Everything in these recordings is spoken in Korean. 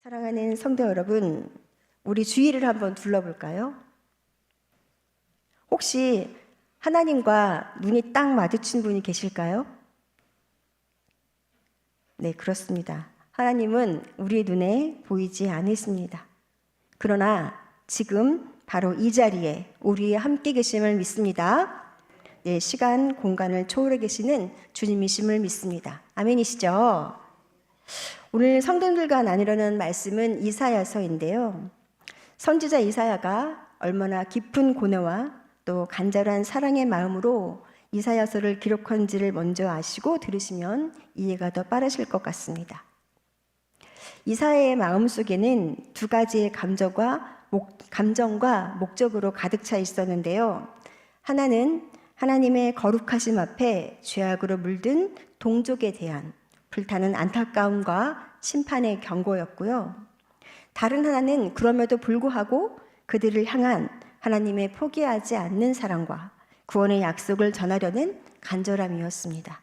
사랑하는 성도 여러분, 우리 주위를 한번 둘러볼까요? 혹시 하나님과 눈이 딱 마주친 분이 계실까요? 네, 그렇습니다. 하나님은 우리 눈에 보이지 않으십니다. 그러나 지금 바로 이 자리에 우리 함께 계심을 믿습니다. 네, 시간, 공간을 초월해 계시는 주님이심을 믿습니다. 아멘이시죠? 오늘 성도들과 나누려는 말씀은 이사야서인데요. 선지자 이사야가 얼마나 깊은 고뇌와 또 간절한 사랑의 마음으로 이사야서를 기록한지를 먼저 아시고 들으시면 이해가 더 빠르실 것 같습니다. 이사야의 마음속에는 두 가지의 감정과 목적으로 가득 차 있었는데요. 하나는 하나님의 거룩하심 앞에 죄악으로 물든 동족에 대한 불타는 안타까움과 심판의 경고였고요. 다른 하나는 그럼에도 불구하고 그들을 향한 하나님의 포기하지 않는 사랑과 구원의 약속을 전하려는 간절함이었습니다.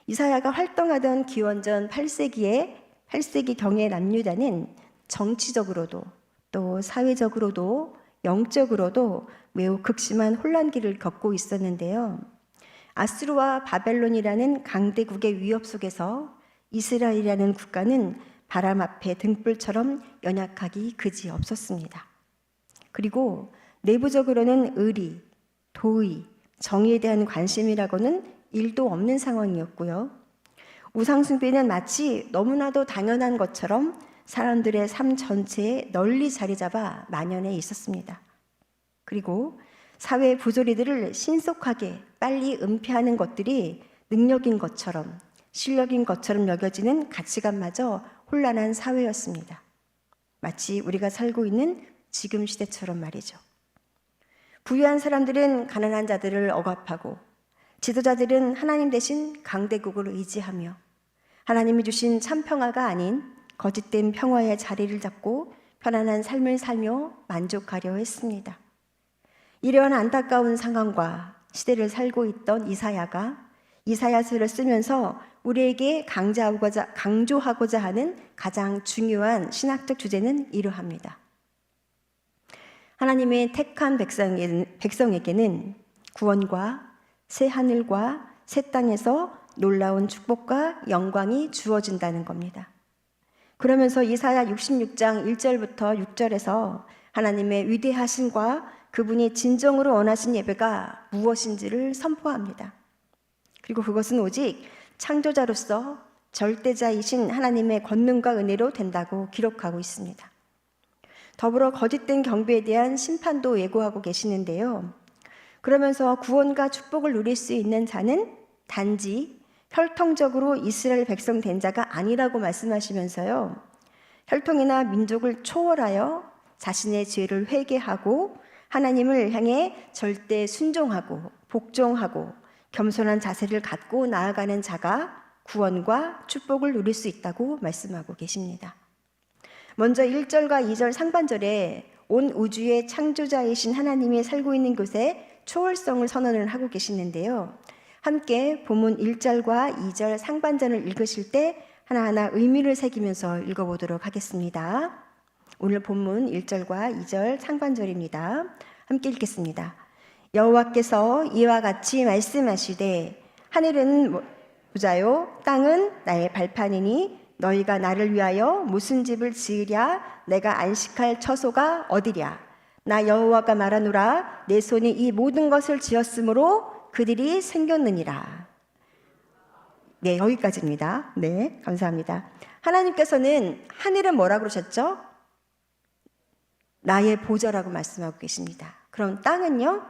이사야가 활동하던 기원전 8세기 경의 남유다는 정치적으로도 또 사회적으로도 영적으로도 매우 극심한 혼란기를 겪고 있었는데요. 아수르와 바벨론이라는 강대국의 위협 속에서 이스라엘이라는 국가는 바람 앞에 등불처럼 연약하기 그지없었습니다. 그리고 내부적으로는 의리, 도의, 정의에 대한 관심이라고는 1도 없는 상황이었고요. 우상숭배는 마치 너무나도 당연한 것처럼 사람들의 삶 전체에 널리 자리 잡아 만연해 있었습니다. 그리고 사회 부조리들을 신속하게 빨리 은폐하는 것들이 능력인 것처럼 실력인 것처럼 여겨지는 가치관마저 혼란한 사회였습니다. 마치 우리가 살고 있는 지금 시대처럼 말이죠. 부유한 사람들은 가난한 자들을 억압하고 지도자들은 하나님 대신 강대국을 의지하며 하나님이 주신 참 평화가 아닌 거짓된 평화의 자리를 잡고 편안한 삶을 살며 만족하려 했습니다. 이러한 안타까운 상황과 시대를 살고 있던 이사야가 이사야서를 쓰면서 우리에게 강조하고자 하는 가장 중요한 신학적 주제는 이러합니다. 하나님의 택한 백성에게는 구원과 새 하늘과 새 땅에서 놀라운 축복과 영광이 주어진다는 겁니다. 그러면서 이사야 66장 1절부터 6절에서 하나님의 위대하심과 그분이 진정으로 원하신 예배가 무엇인지를 선포합니다. 그리고 그것은 오직 창조자로서 절대자이신 하나님의 권능과 은혜로 된다고 기록하고 있습니다. 더불어 거짓된 경배에 대한 심판도 예고하고 계시는데요. 그러면서 구원과 축복을 누릴 수 있는 자는 단지 혈통적으로 이스라엘 백성 된 자가 아니라고 말씀하시면서요. 혈통이나 민족을 초월하여 자신의 죄를 회개하고 하나님을 향해 절대 순종하고 복종하고 겸손한 자세를 갖고 나아가는 자가 구원과 축복을 누릴 수 있다고 말씀하고 계십니다. 먼저 1절과 2절 상반절에 온 우주의 창조자이신 하나님이 살고 있는 곳에 초월성을 선언을 하고 계시는데요. 함께 본문 1절과 2절 상반절을 읽으실 때 하나하나 의미를 새기면서 읽어보도록 하겠습니다. 오늘 본문 1절과 2절 상반절입니다. 함께 읽겠습니다. 여호와께서 이와 같이 말씀하시되 하늘은 부자요 땅은 나의 발판이니 너희가 나를 위하여 무슨 집을 지으랴 내가 안식할 처소가 어디랴 나 여호와가 말하노라 내 손이 이 모든 것을 지었으므로 그들이 생겼느니라. 네, 여기까지입니다. 네, 감사합니다. 하나님께서는 하늘은 뭐라고 그러셨죠? 나의 보좌라고 말씀하고 계십니다. 그럼 땅은요?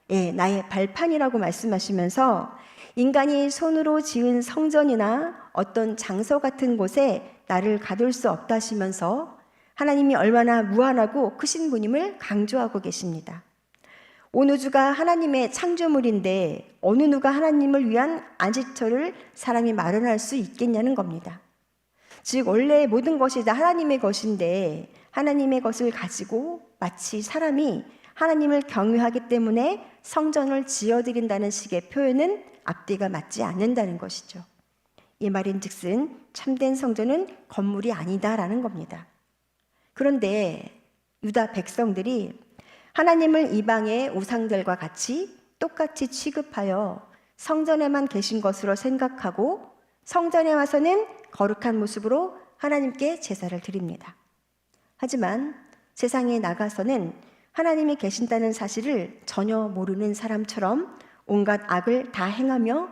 예, 나의 발판이라고 말씀하시면서 인간이 손으로 지은 성전이나 어떤 장소 같은 곳에 나를 가둘 수 없다 하시면서 하나님이 얼마나 무한하고 크신 분임을 강조하고 계십니다. 온 우주가 하나님의 창조물인데 어느 누가 하나님을 위한 안식처를 사람이 마련할 수 있겠냐는 겁니다. 즉 원래 모든 것이 다 하나님의 것인데 하나님의 것을 가지고 마치 사람이 하나님을 경외하기 때문에 성전을 지어드린다는 식의 표현은 앞뒤가 맞지 않는다는 것이죠. 이 말인즉슨 참된 성전은 건물이 아니다라는 겁니다. 그런데 유다 백성들이 하나님을 이방의 우상들과 같이 똑같이 취급하여 성전에만 계신 것으로 생각하고 성전에 와서는 거룩한 모습으로 하나님께 제사를 드립니다. 하지만 세상에 나가서는 하나님이 계신다는 사실을 전혀 모르는 사람처럼 온갖 악을 다 행하며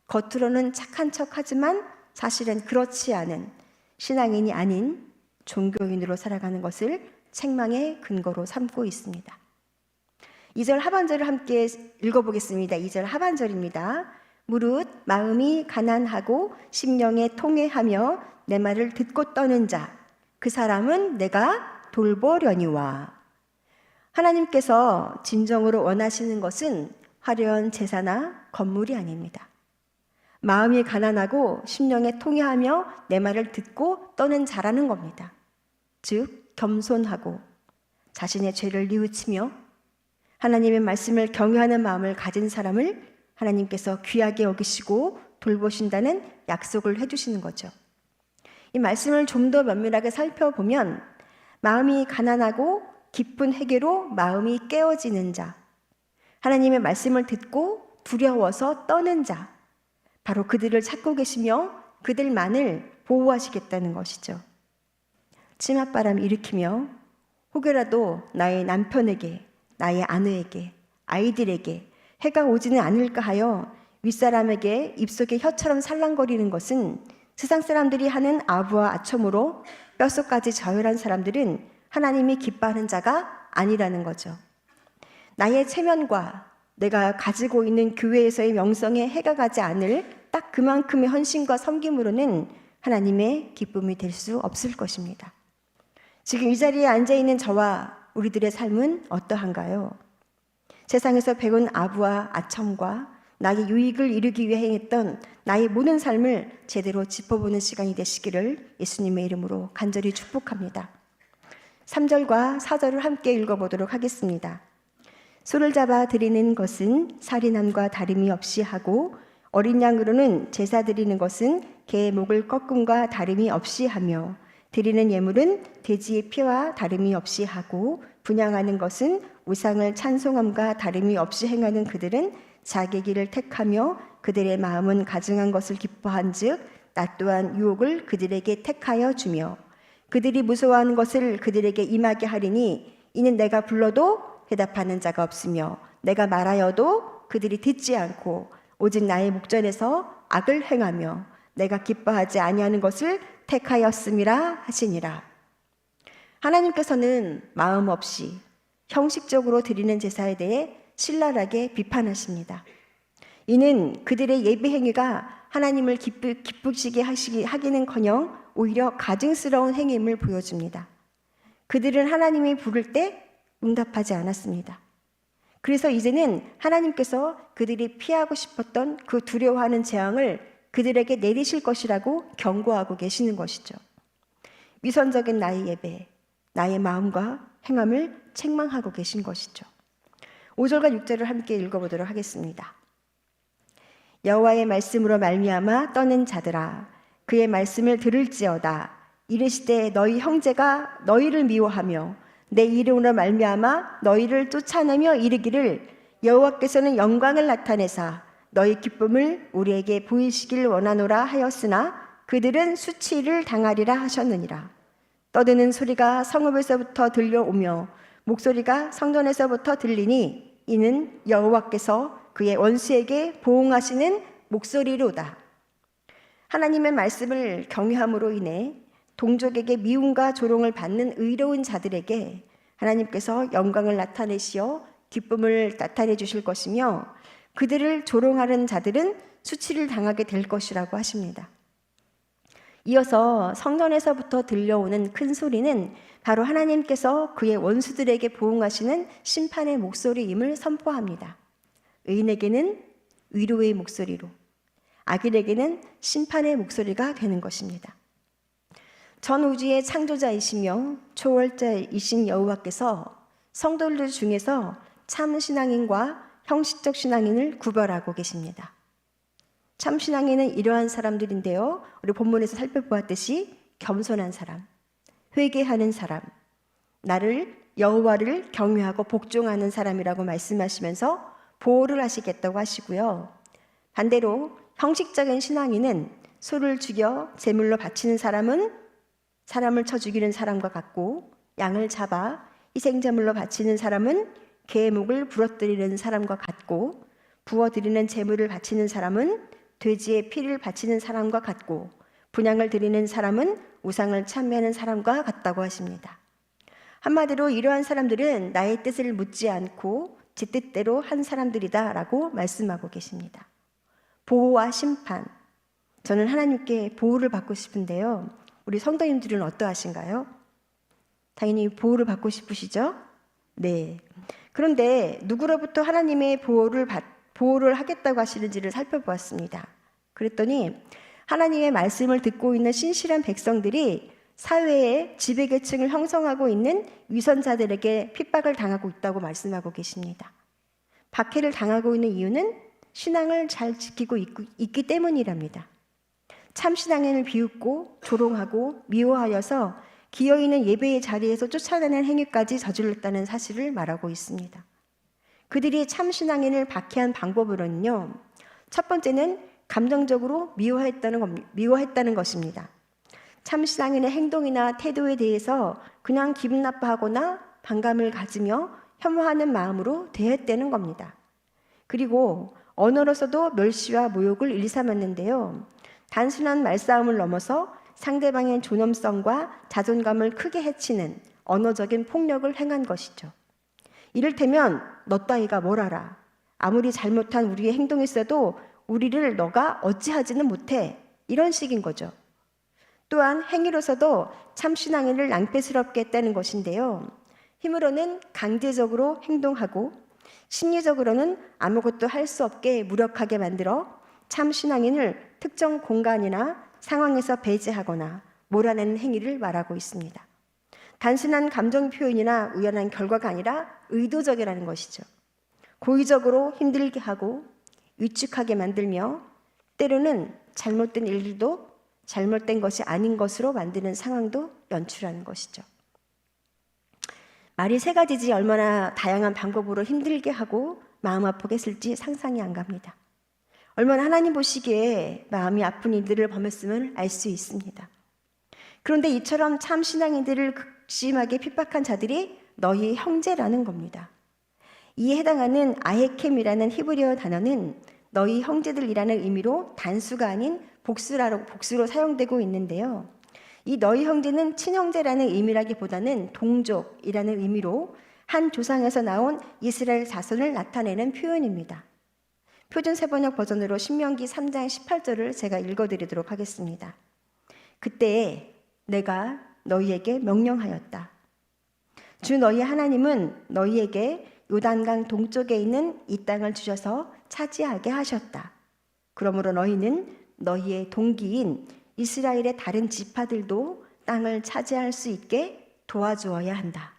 겉으로는 착한 척하지만 사실은 그렇지 않은 신앙인이 아닌 종교인으로 살아가는 것을 책망의 근거로 삼고 있습니다. 2절 하반절을 함께 읽어보겠습니다. 2절 하반절입니다. 무릇 마음이 가난하고 심령에 통회하며 내 말을 듣고 떠는 자, 그 사람은 내가 돌보려니와. 하나님께서 진정으로 원하시는 것은 화려한 제사나 건물이 아닙니다. 마음이 가난하고 심령에 통회하며 내 말을 듣고 떠는 자라는 겁니다. 즉 겸손하고 자신의 죄를 뉘우치며 하나님의 말씀을 경외하는 마음을 가진 사람을 하나님께서 귀하게 여기시고 돌보신다는 약속을 해주시는 거죠. 이 말씀을 좀 더 면밀하게 살펴보면 마음이 가난하고 깊은 회개로 마음이 깨어지는 자, 하나님의 말씀을 듣고 두려워서 떠는 자, 바로 그들을 찾고 계시며 그들만을 보호하시겠다는 것이죠. 치맛바람 일으키며 혹여라도 나의 남편에게, 나의 아내에게, 아이들에게 해가 오지는 않을까 하여 윗사람에게 입속에 혀처럼 살랑거리는 것은 세상 사람들이 하는 아부와 아첨으로 뼛속까지 저열한 사람들은 하나님이 기뻐하는 자가 아니라는 거죠. 나의 체면과 내가 가지고 있는 교회에서의 명성에 해가 가지 않을 딱 그만큼의 헌신과 섬김으로는 하나님의 기쁨이 될 수 없을 것입니다. 지금 이 자리에 앉아있는 저와 우리들의 삶은 어떠한가요? 세상에서 배운 아부와 아첨과 나의 유익을 이루기 위해 행했던 나의 모든 삶을 제대로 짚어보는 시간이 되시기를 예수님의 이름으로 간절히 축복합니다. 3절과 4절을 함께 읽어보도록 하겠습니다. 소를 잡아 드리는 것은 살인함과 다름이 없이 하고 어린 양으로는 제사 드리는 것은 개의 목을 꺾음과 다름이 없이 하며 드리는 예물은 돼지의 피와 다름이 없이 하고 분향하는 것은 우상을 찬송함과 다름이 없이 행하는 그들은 자기 길을 택하며 그들의 마음은 가증한 것을 기뻐한즉 나 또한 유혹을 그들에게 택하여 주며 그들이 무서워하는 것을 그들에게 임하게 하리니 이는 내가 불러도 대답하는 자가 없으며 내가 말하여도 그들이 듣지 않고 오직 나의 목전에서 악을 행하며 내가 기뻐하지 아니하는 것을 택하였음이라 하시니라. 하나님께서는 마음 없이 형식적으로 드리는 제사에 대해 신랄하게 비판하십니다. 이는 그들의 예배 행위가 하나님을 기쁘시게 하기는커녕 오히려 가증스러운 행위임을 보여줍니다. 그들은 하나님이 부를 때 응답하지 않았습니다. 그래서 이제는 하나님께서 그들이 피하고 싶었던 그 두려워하는 재앙을 그들에게 내리실 것이라고 경고하고 계시는 것이죠. 위선적인 나의 예배, 나의 마음과 행함을 책망하고 계신 것이죠. 5절과 6절을 함께 읽어보도록 하겠습니다. 여호와의 말씀으로 말미암아 떠는 자들아 그의 말씀을 들을지어다. 이르시되 너희 형제가 너희를 미워하며 내 이름으로 말미암아 너희를 쫓아내며 이르기를 여호와께서는 영광을 나타내사 너희 기쁨을 우리에게 보이시길 원하노라 하였으나 그들은 수치를 당하리라 하셨느니라. 떠드는 소리가 성읍에서부터 들려오며 목소리가 성전에서부터 들리니 이는 여호와께서 그의 원수에게 보응하시는 목소리로다. 하나님의 말씀을 경외함으로 인해 동족에게 미움과 조롱을 받는 의로운 자들에게 하나님께서 영광을 나타내시어 기쁨을 나타내 주실 것이며 그들을 조롱하는 자들은 수치를 당하게 될 것이라고 하십니다. 이어서 성전에서부터 들려오는 큰 소리는 바로 하나님께서 그의 원수들에게 보응하시는 심판의 목소리임을 선포합니다. 의인에게는 위로의 목소리로, 악인에게는 심판의 목소리가 되는 것입니다. 전 우주의 창조자이시며 초월자이신 여호와께서 성도들 중에서 참 신앙인과 형식적 신앙인을 구별하고 계십니다. 참신앙에는 이러한 사람들인데요. 우리 본문에서 살펴보았듯이 겸손한 사람, 회개하는 사람, 나를 여호와를 경외하고 복종하는 사람이라고 말씀하시면서 보호를 하시겠다고 하시고요. 반대로 형식적인 신앙인은 소를 죽여 제물로 바치는 사람은 사람을 쳐 죽이는 사람과 같고, 양을 잡아 희생제물로 바치는 사람은 개의 목을 부러뜨리는 사람과 같고, 부어드리는 제물을 바치는 사람은 돼지의 피를 바치는 사람과 같고, 분향을 드리는 사람은 우상을 찬미하는 사람과 같다고 하십니다. 한마디로 이러한 사람들은 나의 뜻을 묻지 않고 제 뜻대로 한 사람들이다 라고 말씀하고 계십니다. 보호와 심판, 저는 하나님께 보호를 받고 싶은데요. 우리 성도님들은 어떠하신가요? 당연히 보호를 받고 싶으시죠? 네. 그런데 누구로부터 하나님의 보호를 하겠다고 하시는지를 살펴보았습니다. 그랬더니 하나님의 말씀을 듣고 있는 신실한 백성들이 사회의 지배계층을 형성하고 있는 위선자들에게 핍박을 당하고 있다고 말씀하고 계십니다. 박해를 당하고 있는 이유는 신앙을 잘 지키고 있기 때문이랍니다. 참 신앙인을 비웃고 조롱하고 미워하여서 기어있는 예배의 자리에서 쫓아내는 행위까지 저질렀다는 사실을 말하고 있습니다. 그들이 참 신앙인을 박해한 방법으로는요, 첫 번째는 감정적으로 미워했다는 것입니다. 참 신앙인의 행동이나 태도에 대해서 그냥 기분 나빠하거나 반감을 가지며 혐오하는 마음으로 대했다는 겁니다. 그리고 언어로서도 멸시와 모욕을 일삼았는데요. 단순한 말싸움을 넘어서 상대방의 존엄성과 자존감을 크게 해치는 언어적인 폭력을 행한 것이죠. 이를테면 너 따위가 뭘 알아. 아무리 잘못한 우리의 행동이 있어도 우리를 너가 어찌하지는 못해. 이런 식인 거죠. 또한 행위로서도 참 신앙인을 낭패스럽게 했다는 것인데요. 힘으로는 강제적으로 행동하고 심리적으로는 아무것도 할 수 없게 무력하게 만들어 참 신앙인을 특정 공간이나 상황에서 배제하거나 몰아내는 행위를 말하고 있습니다. 단순한 감정 표현이나 우연한 결과가 아니라 의도적이라는 것이죠. 고의적으로 힘들게 하고 위축하게 만들며 때로는 잘못된 일들도 잘못된 것이 아닌 것으로 만드는 상황도 연출하는 것이죠. 말이 세 가지지 얼마나 다양한 방법으로 힘들게 하고 마음 아프게 했을지 상상이 안 갑니다. 얼마나 하나님 보시기에 마음이 아픈 이들을 범했음을 알 수 있습니다. 그런데 이처럼 참 신앙인들을 극심하게 핍박한 자들이 너희 형제라는 겁니다. 이에 해당하는 아헤켐이라는 히브리어 단어는 너희 형제들이라는 의미로 단수가 아닌 복수로 사용되고 있는데요. 이 너희 형제는 친형제라는 의미라기보다는 동족이라는 의미로 한 조상에서 나온 이스라엘 자손을 나타내는 표현입니다. 표준 세번역 버전으로 신명기 3장 18절을 제가 읽어드리도록 하겠습니다. 그때 내가 너희에게 명령하였다. 주 너희 하나님은 너희에게 요단강 동쪽에 있는 이 땅을 주셔서 차지하게 하셨다. 그러므로 너희는 너희의 동기인 이스라엘의 다른 지파들도 땅을 차지할 수 있게 도와주어야 한다.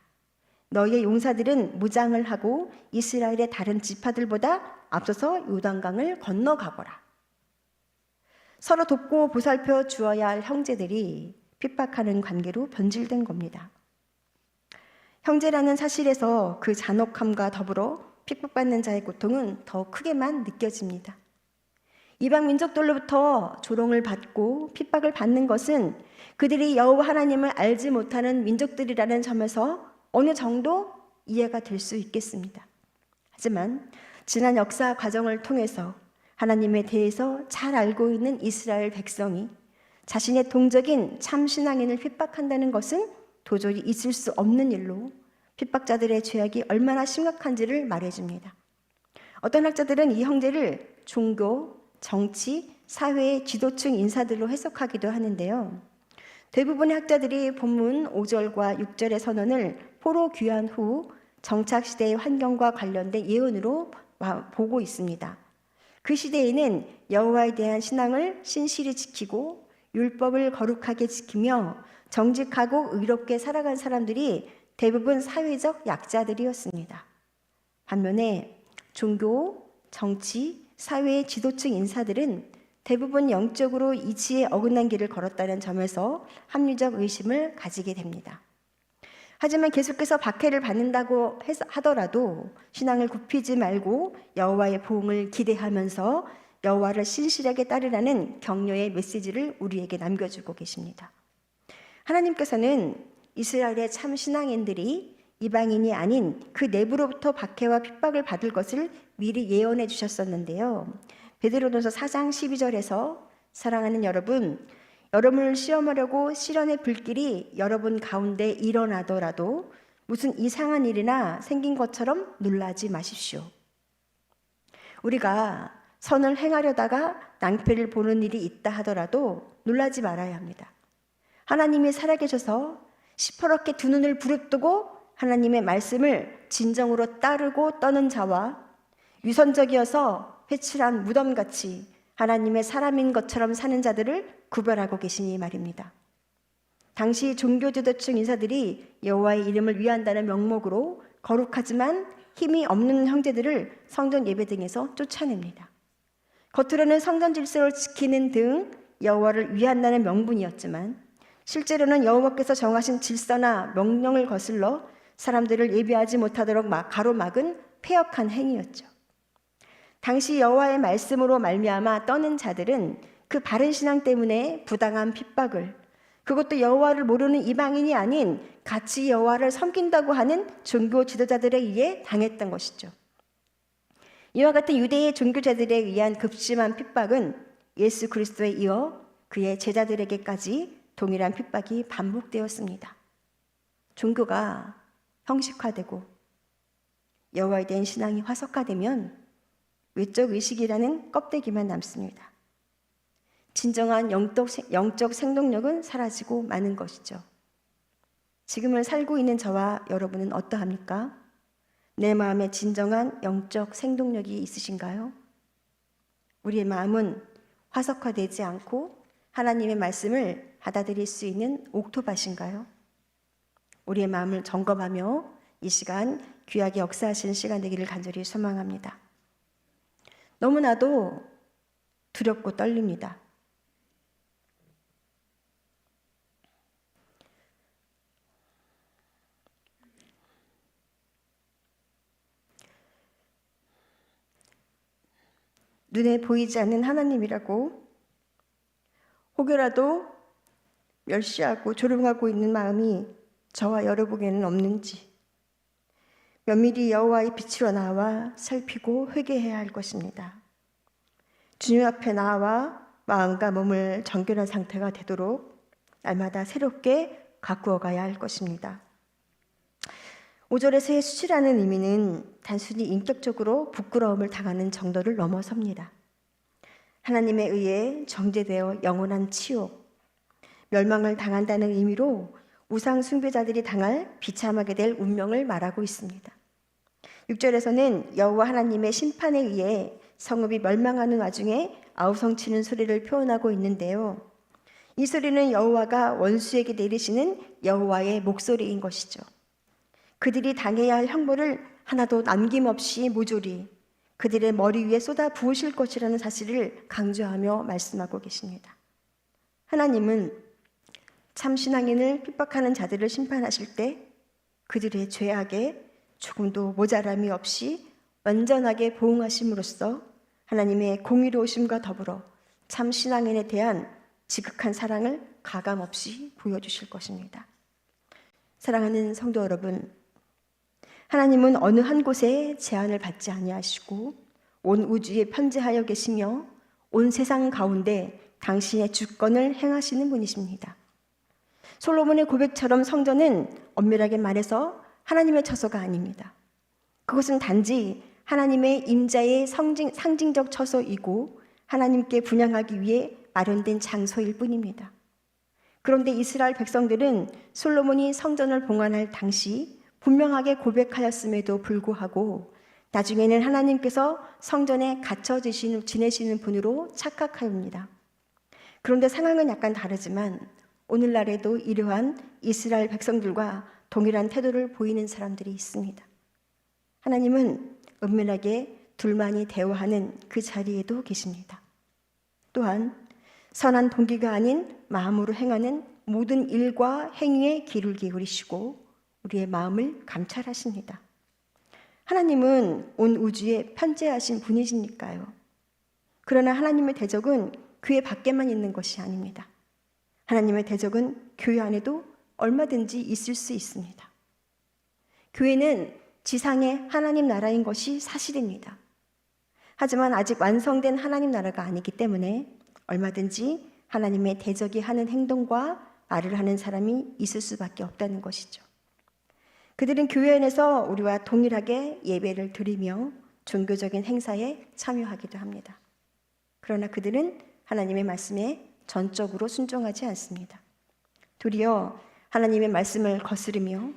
너희의 용사들은 무장을 하고 이스라엘의 다른 지파들보다 앞서서 요단강을 건너가거라. 서로 돕고 보살펴 주어야 할 형제들이 핍박하는 관계로 변질된 겁니다. 형제라는 사실에서 그 잔혹함과 더불어 핍박받는 자의 고통은 더 크게만 느껴집니다. 이방 민족들로부터 조롱을 받고 핍박을 받는 것은 그들이 여호와 하나님을 알지 못하는 민족들이라는 점에서 어느 정도 이해가 될 수 있겠습니다. 하지만 지난 역사 과정을 통해서 하나님에 대해서 잘 알고 있는 이스라엘 백성이 자신의 동족인 참 신앙인을 핍박한다는 것은 도저히 있을 수 없는 일로 핍박자들의 죄악이 얼마나 심각한지를 말해줍니다. 어떤 학자들은 이 형제를 종교, 정치, 사회의 지도층 인사들로 해석하기도 하는데요. 대부분의 학자들이 본문 5절과 6절의 선언을 포로 귀환 후 정착시대의 환경과 관련된 예언으로 보고 있습니다. 그 시대에는 여호와에 대한 신앙을 신실히 지키고 율법을 거룩하게 지키며 정직하고 의롭게 살아간 사람들이 대부분 사회적 약자들이었습니다. 반면에 종교, 정치, 사회의 지도층 인사들은 대부분 영적으로 이치에 어긋난 길을 걸었다는 점에서 합리적 의심을 가지게 됩니다. 하지만 계속해서 박해를 받는다고 하더라도 신앙을 굽히지 말고 여호와의 보응을 기대하면서 여호와를 신실하게 따르라는 격려의 메시지를 우리에게 남겨주고 계십니다. 하나님께서는 이스라엘의 참 신앙인들이 이방인이 아닌 그 내부로부터 박해와 핍박을 받을 것을 미리 예언해 주셨었는데요. 베드로전서 4장 12절에서 사랑하는 여러분, 여러분을 시험하려고 시련의 불길이 여러분 가운데 일어나더라도 무슨 이상한 일이나 생긴 것처럼 놀라지 마십시오. 우리가 선을 행하려다가 낭패를 보는 일이 있다 하더라도 놀라지 말아야 합니다. 하나님이 살아계셔서 시퍼렇게 두 눈을 부릅뜨고 하나님의 말씀을 진정으로 따르고 떠는 자와 위선적이어서 회칠한 무덤같이 하나님의 사람인 것처럼 사는 자들을 구별하고 계시니 말입니다. 당시 종교 지도층 인사들이 여호와의 이름을 위한다는 명목으로 거룩하지만 힘이 없는 형제들을 성전 예배 등에서 쫓아냅니다. 겉으로는 성전 질서를 지키는 등 여호와를 위한다는 명분이었지만 실제로는 여호와께서 정하신 질서나 명령을 거슬러 사람들을 예배하지 못하도록 가로막은 패역한 행위였죠. 당시 여호와의 말씀으로 말미암아 떠는 자들은 그 바른 신앙 때문에 부당한 핍박을, 그것도 여호와를 모르는 이방인이 아닌 같이 여호와를 섬긴다고 하는 종교 지도자들에 의해 당했던 것이죠. 이와 같은 유대의 종교자들에 의한 급심한 핍박은 예수 그리스도에 이어 그의 제자들에게까지 동일한 핍박이 반복되었습니다. 종교가 형식화되고 여호와에 대한 신앙이 화석화되면 외적 의식이라는 껍데기만 남습니다. 진정한 영적 생동력은 사라지고 마는 것이죠. 지금을 살고 있는 저와 여러분은 어떠합니까? 내 마음에 진정한 영적 생동력이 있으신가요? 우리의 마음은 화석화되지 않고 하나님의 말씀을 받아들일 수 있는 옥토밭인가요? 우리의 마음을 점검하며 이 시간 귀하게 역사하시는 시간 되기를 간절히 소망합니다. 너무나도 두렵고 떨립니다. 눈에 보이지 않는 하나님이라고 혹여라도 멸시하고 조롱하고 있는 마음이 저와 여러분에게는 없는지 면밀히 여호와의 빛으로 나와 살피고 회개해야 할 것입니다. 주님 앞에 나와 마음과 몸을 정결한 상태가 되도록 날마다 새롭게 가꾸어 가야 할 것입니다. 5절에서의 수치라는 의미는 단순히 인격적으로 부끄러움을 당하는 정도를 넘어섭니다. 하나님에 의해 정죄되어 영원한 치욕, 멸망을 당한다는 의미로 우상 숭배자들이 당할 비참하게 될 운명을 말하고 있습니다. 6절에서는 여호와 하나님의 심판에 의해 성읍이 멸망하는 와중에 아우성치는 소리를 표현하고 있는데요. 이 소리는 여호와가 원수에게 내리시는 여호와의 목소리인 것이죠. 그들이 당해야 할 형벌을 하나도 남김없이 모조리 그들의 머리 위에 쏟아 부으실 것이라는 사실을 강조하며 말씀하고 계십니다. 하나님은 참 신앙인을 핍박하는 자들을 심판하실 때 그들의 죄악에 조금도 모자람이 없이 완전하게 보응하심으로써 하나님의 공의로우심과 더불어 참 신앙인에 대한 지극한 사랑을 가감없이 보여주실 것입니다. 사랑하는 성도 여러분, 하나님은 어느 한 곳에 제한을 받지 아니하시고 온 우주에 편재하여 계시며 온 세상 가운데 당신의 주권을 행하시는 분이십니다. 솔로몬의 고백처럼 성전은 엄밀하게 말해서 하나님의 처소가 아닙니다. 그것은 단지 하나님의 임자의 상징적 처소이고 하나님께 분향하기 위해 마련된 장소일 뿐입니다. 그런데 이스라엘 백성들은 솔로몬이 성전을 봉헌할 당시 분명하게 고백하였음에도 불구하고 나중에는 하나님께서 성전에 갇혀 지내시는 분으로 착각하옵니다. 그런데 상황은 약간 다르지만 오늘날에도 이러한 이스라엘 백성들과 동일한 태도를 보이는 사람들이 있습니다. 하나님은 은밀하게 둘만이 대화하는 그 자리에도 계십니다. 또한 선한 동기가 아닌 마음으로 행하는 모든 일과 행위에 귀를 기울이시고 우리의 마음을 감찰하십니다. 하나님은 온 우주에 편재하신 분이시니까요. 그러나 하나님의 대적은 교회 밖에만 있는 것이 아닙니다. 하나님의 대적은 교회 안에도 얼마든지 있을 수 있습니다. 교회는 지상의 하나님 나라인 것이 사실입니다. 하지만 아직 완성된 하나님 나라가 아니기 때문에 얼마든지 하나님의 대적이 하는 행동과 말을 하는 사람이 있을 수밖에 없다는 것이죠. 그들은 교회 안에서 우리와 동일하게 예배를 드리며 종교적인 행사에 참여하기도 합니다. 그러나 그들은 하나님의 말씀에 전적으로 순종하지 않습니다. 도리어 하나님의 말씀을 거스르며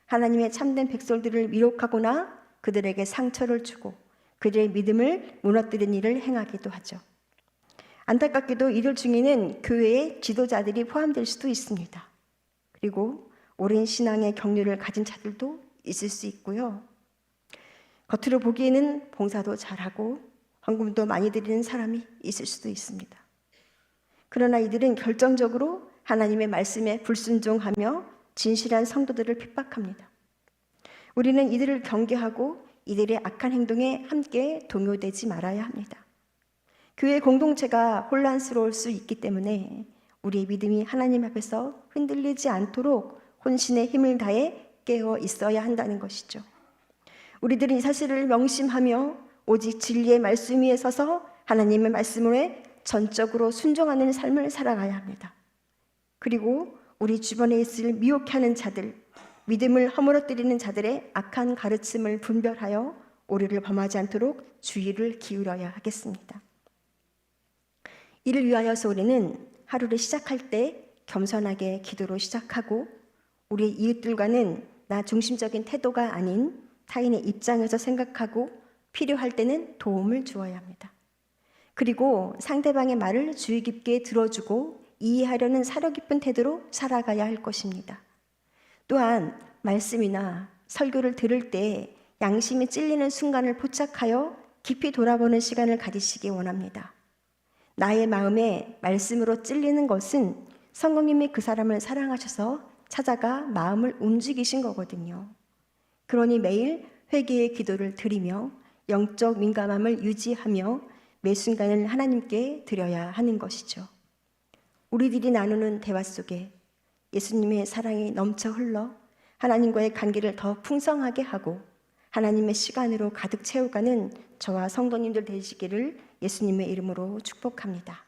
하나님의 참된 백성들을 미혹하거나 그들에게 상처를 주고 그들의 믿음을 무너뜨리는 일을 행하기도 하죠. 안타깝게도 이들 중에는 교회의 지도자들이 포함될 수도 있습니다. 그리고 오랜 신앙의 경륜을 가진 자들도 있을 수 있고요. 겉으로 보기에는 봉사도 잘하고 헌금도 많이 드리는 사람이 있을 수도 있습니다. 그러나 이들은 결정적으로 하나님의 말씀에 불순종하며 진실한 성도들을 핍박합니다. 우리는 이들을 경계하고 이들의 악한 행동에 함께 동요되지 말아야 합니다. 교회 공동체가 혼란스러울 수 있기 때문에 우리의 믿음이 하나님 앞에서 흔들리지 않도록 혼신의 힘을 다해 깨어 있어야 한다는 것이죠. 우리들은 이 사실을 명심하며 오직 진리의 말씀 위에 서서 하나님의 말씀에 전적으로 순종하는 삶을 살아가야 합니다. 그리고 우리 주변에 있을 미혹하는 자들, 믿음을 허물어뜨리는 자들의 악한 가르침을 분별하여 오류를 범하지 않도록 주의를 기울여야 하겠습니다. 이를 위하여서 우리는 하루를 시작할 때 겸손하게 기도로 시작하고 우리 이웃들과는 나 중심적인 태도가 아닌 타인의 입장에서 생각하고 필요할 때는 도움을 주어야 합니다. 그리고 상대방의 말을 주의 깊게 들어주고 이해하려는 사려 깊은 태도로 살아가야 할 것입니다. 또한 말씀이나 설교를 들을 때 양심이 찔리는 순간을 포착하여 깊이 돌아보는 시간을 가지시기 원합니다. 나의 마음에 말씀으로 찔리는 것은 성령님이 그 사람을 사랑하셔서 찾아가 마음을 움직이신 거거든요. 그러니 매일 회개의 기도를 드리며 영적 민감함을 유지하며 매 순간을 하나님께 드려야 하는 것이죠. 우리들이 나누는 대화 속에 예수님의 사랑이 넘쳐 흘러 하나님과의 관계를 더 풍성하게 하고 하나님의 시간으로 가득 채워가는 저와 성도님들 되시기를 예수님의 이름으로 축복합니다.